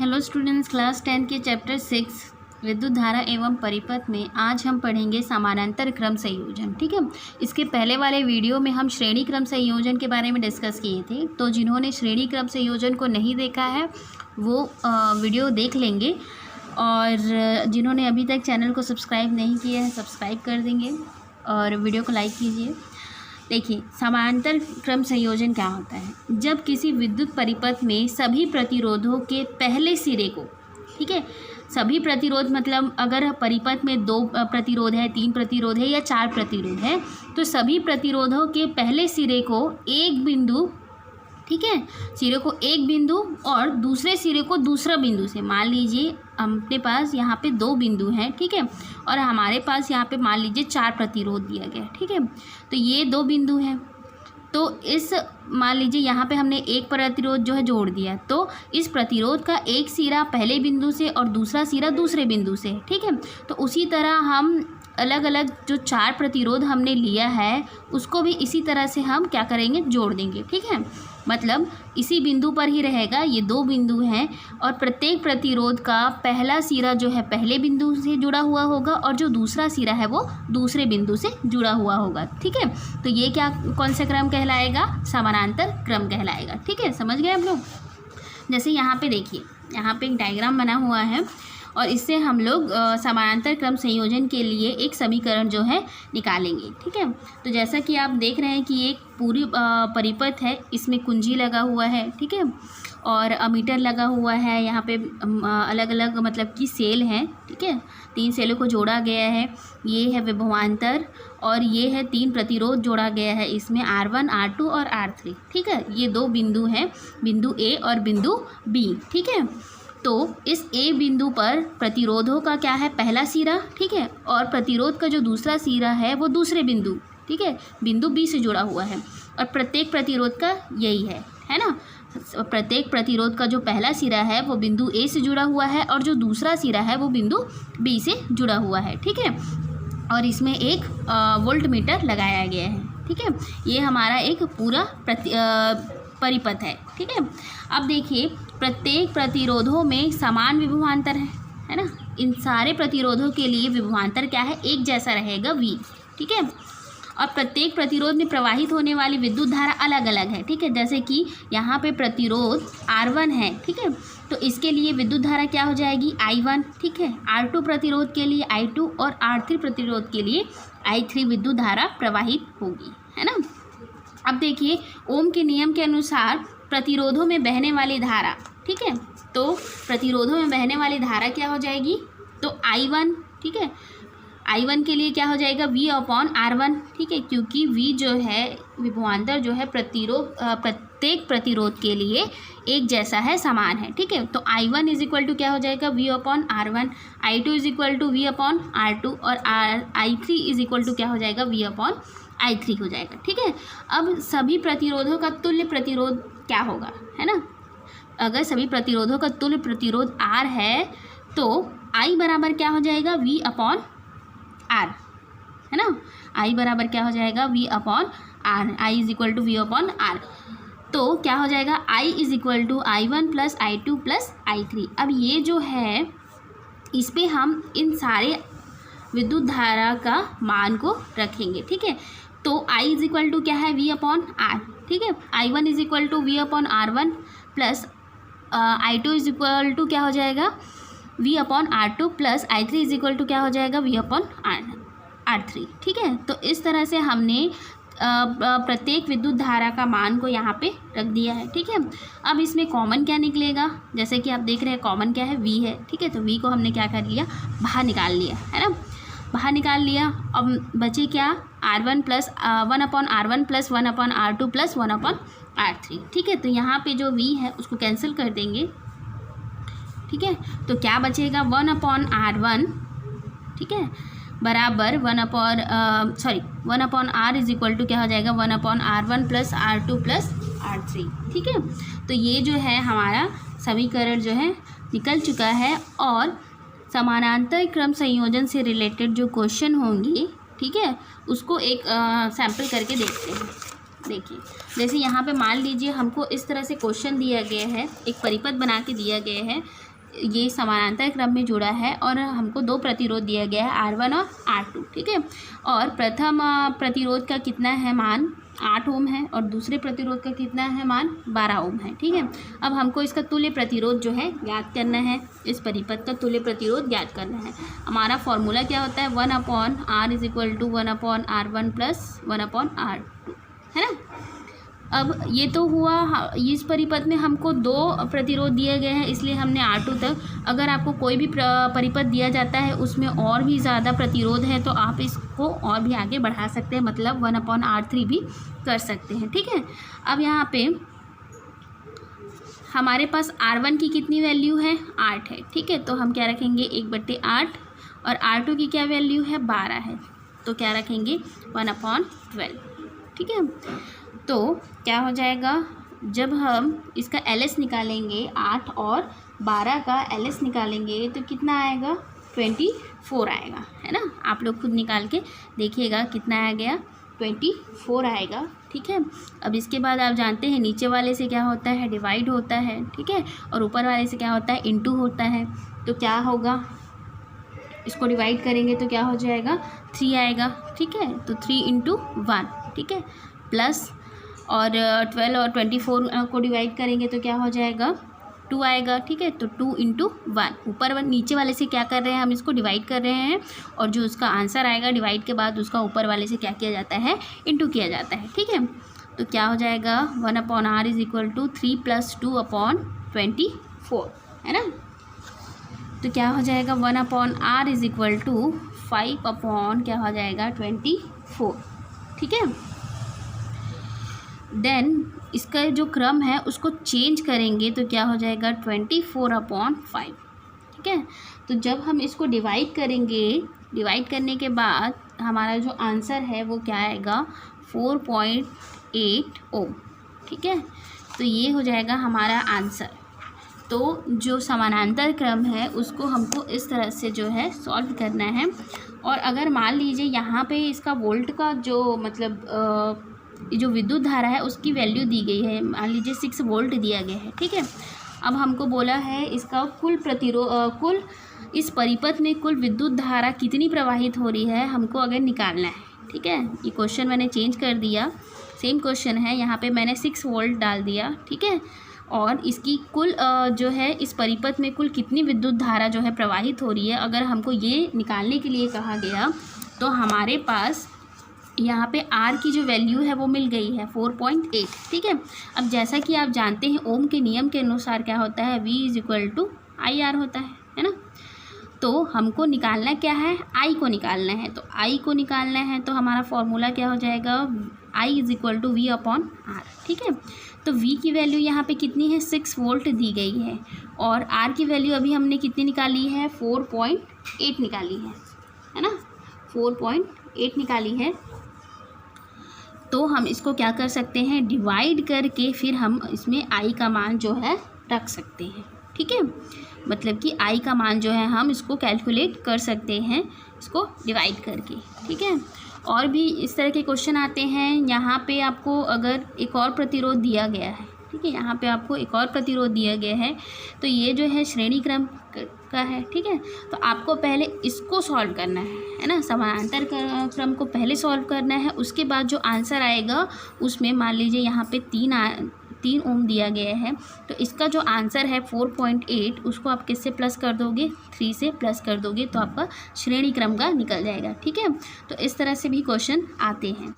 Hello students, class 10 के chapter 6 विद्युत धारा एवं परिपथ में आज हम पढ़ेंगे समानांतर क्रम संयोजन। ठीक है, इसके पहले वाले वीडियो में हम श्रेणी क्रम संयोजन के बारे में डिस्कस किए थे, तो जिन्होंने श्रेणी क्रम संयोजन को नहीं देखा है वो वीडियो देख लेंगे, और जिन्होंने अभी तक चैनल को सब्सक्राइब नहीं किया है सब्सक्राइब कर देंगे और वीडियो को लाइक कीजिए। देखिए, समानांतर क्रम संयोजन क्या होता है। जब किसी विद्युत परिपथ में सभी प्रतिरोधों के पहले सिरे को, ठीक है, सभी प्रतिरोध मतलब अगर परिपथ में 2 प्रतिरोध है, 3 प्रतिरोध है या 4 प्रतिरोध है, तो सभी प्रतिरोधों के पहले सिरे को एक बिंदु, ठीक है, सिरे को एक बिंदु और दूसरे सिरे को दूसरा बिंदु से, मान लीजिए अपने पास यहाँ पे 2 बिंदु हैं, ठीक है, और हमारे पास यहाँ पे मान लीजिए 4 प्रतिरोध दिया गया है, ठीक है, तो ये 2 बिंदु हैं, तो इस मान लीजिए यहाँ पे हमने एक प्रतिरोध जो है जोड़ दिया, तो इस प्रतिरोध का एक सिरा पहले बिंदु से और दूसरा सिरा दूसरे बिंदु से, ठीक है, तो उसी तरह हम अलग अलग जो 4 प्रतिरोध हमने लिया है उसको भी इसी तरह से हम क्या करेंगे, जोड़ देंगे, ठीक है, मतलब इसी बिंदु पर ही रहेगा। ये 2 बिंदु हैं और प्रत्येक प्रतिरोध का पहला सिरा जो है पहले बिंदु से जुड़ा हुआ होगा और जो दूसरा सिरा है वो दूसरे बिंदु से जुड़ा हुआ होगा, ठीक है, तो ये क्या कौन सा क्रम कहलाएगा, समानांतर क्रम कहलाएगा। ठीक है, समझ गए आप लोग। जैसे यहाँ पे देखिए, यहाँ पे एक डायग्राम बना हुआ है और इससे हम लोग समानांतर क्रम संयोजन के लिए एक समीकरण जो है निकालेंगे। ठीक है, तो जैसा कि आप देख रहे हैं कि एक पूरी परिपथ है, इसमें कुंजी लगा हुआ है, ठीक है, और अमीटर लगा हुआ है, यहाँ पे अलग अलग मतलब कि सेल हैं, ठीक है, 3 सेलों को जोड़ा गया है, ये है विभवांतर और ये है 3 प्रतिरोध जोड़ा गया है इसमें, R1 R2 और R3, ठीक है, ये 2 बिंदु हैं, बिंदु A और बिंदु B, ठीक है, तो इस A बिंदु पर प्रतिरोधों का क्या है, पहला सिरा, ठीक है, और प्रतिरोध का जो दूसरा सिरा है वो दूसरे बिंदु, ठीक है, बिंदु B से जुड़ा हुआ है, और प्रत्येक प्रतिरोध का यही है ना, प्रत्येक प्रतिरोध का जो पहला सिरा है वो बिंदु A से जुड़ा हुआ है और जो दूसरा सिरा है वो बिंदु B से जुड़ा हुआ है, ठीक है, और इसमें एक वोल्ट मीटर लगाया गया है, ठीक है, ये हमारा एक पूरा परिपथ है। ठीक है, अब देखिए प्रत्येक प्रतिरोधों में समान विभवांतर है ना, इन सारे प्रतिरोधों के लिए विभवांतर क्या है, एक जैसा रहेगा V, ठीक है, और प्रत्येक प्रतिरोध में प्रवाहित होने वाली विद्युत धारा अलग अलग है, ठीक है, जैसे कि यहाँ पे प्रतिरोध R1 है, ठीक है, तो इसके लिए विद्युत धारा क्या हो जाएगी, I1, ठीक है, R2 प्रतिरोध के लिए I2 और R3 प्रतिरोध के लिए I3 विद्युत धारा प्रवाहित होगी, है ना। अब देखिए ओम के नियम के अनुसार प्रतिरोधों में बहने वाली धारा, ठीक है, तो प्रतिरोधों में बहने वाली धारा क्या हो जाएगी, तो I1, ठीक है, I1 के लिए क्या हो जाएगा, V/R1, ठीक है, क्योंकि V जो है विभवांतर जो है प्रत्येक प्रतिरोध के लिए एक जैसा है, समान है, ठीक है, तो I1 इज इक्वल टू क्या हो जाएगा, V/R1, I2 is equal to V/R2 और I3 इज इक्वल टू क्या हो जाएगा, V/I3 हो जाएगा, ठीक है। अब सभी प्रतिरोधों का तुल्य प्रतिरोध क्या होगा, है ना, अगर सभी प्रतिरोधों का तुल्य प्रतिरोध R है तो I बराबर क्या हो जाएगा, V/R, है ना, I बराबर क्या हो जाएगा, V/R, I is equal to V/R, तो क्या हो जाएगा, I is equal to I1 plus I2 plus I3। अब ये जो है इस पर हम इन सारे विद्युत धारा का मान को रखेंगे, ठीक है, तो I इज इक्वल टू क्या है, V/R, ठीक है, I1 is equal to V/R1 plus I2 is equal to क्या हो जाएगा, V/R2 plus I3 is equal to क्या हो जाएगा, V/R3, ठीक है, तो इस तरह से हमने प्रत्येक विद्युत धारा का मान को यहाँ पे रख दिया है, ठीक है। अब इसमें कॉमन क्या निकलेगा, जैसे कि आप देख रहे हैं कॉमन क्या है, V है, ठीक है, तो V को हमने क्या कर लिया, बाहर निकाल लिया, है ना, बाहर निकाल लिया। अब बचे क्या, R1 plus 1/R1 plus 1/R2 plus 1/R3, ठीक है, तो यहाँ पे जो V है उसको कैंसिल कर देंगे, ठीक है, तो क्या बचेगा, 1/R1, ठीक है, बराबर 1/R इज इक्वल टू क्या हो जाएगा, 1/R1 plus R2 plus R3, ठीक है, तो ये जो है हमारा समीकरण जो है निकल चुका है। और समानांतर क्रम संयोजन से रिलेटेड जो क्वेश्चन होंगे, ठीक है, उसको एक सैम्पल करके देखते हैं। देखिए जैसे यहाँ पे मान लीजिए हमको इस तरह से क्वेश्चन दिया गया है, एक परिपथ बना के दिया गया है ये समानांतर क्रम में जुड़ा है और हमको दो प्रतिरोध दिया गया है R1 और R2, ठीक है। और प्रथम प्रतिरोध का कितना है मान 8 ओम है और दूसरे प्रतिरोध का कितना है मान 12 ओम है, ठीक है। अब हमको इसका तुल्य प्रतिरोध जो है ज्ञात करना है, इस परिपथ का तुल्य प्रतिरोध ज्ञात करना है। हमारा फॉर्मूला क्या होता है 1/R is equal to 1/R1 plus 1/R2, है ना। अब ये तो हुआ, इस परिपथ में हमको दो प्रतिरोध दिए गए हैं इसलिए हमने R2 तक। अगर आपको कोई भी परिपथ दिया जाता है उसमें और भी ज़्यादा प्रतिरोध है तो आप इसको और भी आगे बढ़ा सकते हैं, मतलब 1/R3 भी कर सकते हैं, ठीक है। अब यहाँ पे हमारे पास R1 की कितनी वैल्यू है 8 है, ठीक है। तो हम क्या रखेंगे 1/8 और R2 की क्या वैल्यू है 12 है, तो क्या रखेंगे 1/12, ठीक है। तो क्या हो जाएगा जब हम इसका LS निकालेंगे 8 और 12 का LS निकालेंगे तो कितना आएगा 24 आएगा, है ना। आप लोग खुद निकाल के देखिएगा कितना आ गया 24 आएगा, ठीक है। अब इसके बाद आप जानते हैं नीचे वाले से क्या होता है डिवाइड होता है, ठीक है, और ऊपर वाले से क्या होता है इनटू होता है। तो क्या होगा इसको डिवाइड करेंगे तो क्या हो जाएगा 3 आएगा, ठीक है। तो 3 × 1, ठीक है, प्लस और 12 और 24 को डिवाइड करेंगे तो क्या हो जाएगा 2 आएगा, ठीक है। तो 2 × 1, ऊपर नीचे वाले से क्या कर रहे हैं हम इसको डिवाइड कर रहे हैं और जो उसका आंसर आएगा डिवाइड के बाद उसका ऊपर वाले से क्या किया जाता है इनटू किया जाता है, ठीक है। तो क्या हो जाएगा 1/R इज इक्वल टू 3 + 2/24, है ना। तो क्या हो जाएगा 1/R इज इक्वल टू 5 क्या हो जाएगा 24, ठीक है। देन इसका जो क्रम है उसको चेंज करेंगे तो क्या हो जाएगा 24/5, ठीक है। तो जब हम इसको डिवाइड करेंगे, डिवाइड करने के बाद हमारा जो आंसर है वो क्या आएगा 4.8 ओम, ठीक है। तो ये हो जाएगा हमारा आंसर। तो जो समानांतर क्रम है उसको हमको इस तरह से जो है सॉल्व करना है। और अगर मान लीजिए यहाँ पे इसका वोल्ट का जो मतलब जो विद्युत धारा है उसकी वैल्यू दी गई है, मान लीजिए 6 वोल्ट दिया गया है, ठीक है। अब हमको बोला है इसका कुल कुल इस परिपथ में कुल विद्युत धारा कितनी प्रवाहित हो रही है हमको अगर निकालना है, ठीक है। ये क्वेश्चन मैंने चेंज कर दिया, सेम क्वेश्चन है, यहाँ पे मैंने 6 वोल्ट डाल दिया, ठीक है। और इसकी कुल जो है इस परिपथ में कुल कितनी विद्युत धारा जो है प्रवाहित हो रही है अगर हमको ये निकालने के लिए कहा गया तो हमारे पास यहाँ पे R की जो वैल्यू है वो मिल गई है 4.8, ठीक है। अब जैसा कि आप जानते हैं ओम के नियम के अनुसार क्या होता है V = IR होता है ना। तो हमको निकालना क्या है I को निकालना है। तो I को निकालना है तो हमारा फॉर्मूला क्या हो जाएगा I = V/R, ठीक है। तो V की वैल्यू यहाँ पे कितनी है 6 वोल्ट दी गई है और R की वैल्यू अभी हमने कितनी निकाली है 4.8 निकाली है ना, 4.8 निकाली है। तो हम इसको क्या कर सकते हैं डिवाइड करके फिर हम इसमें I का मान जो है रख सकते हैं, ठीक है। मतलब कि I का मान जो है हम इसको कैलकुलेट कर सकते हैं इसको डिवाइड करके, ठीक है। और भी इस तरह के क्वेश्चन आते हैं। यहाँ पे आपको अगर एक और प्रतिरोध दिया गया है, ठीक है, यहाँ पे आपको एक और प्रतिरोध दिया गया है तो ये जो है श्रेणी क्रम का है, ठीक है। तो आपको पहले इसको सॉल्व करना है ना, समानांतर क्रम को पहले सॉल्व करना है। उसके बाद जो आंसर आएगा उसमें मान लीजिए यहाँ पे 3 ओम दिया गया है तो इसका जो आंसर है 4.8 उसको आप किससे प्लस कर दोगे 3 से प्लस कर दोगे तो आपका श्रेणी क्रम का निकल जाएगा, ठीक है। तो इस तरह से भी क्वेश्चन आते हैं।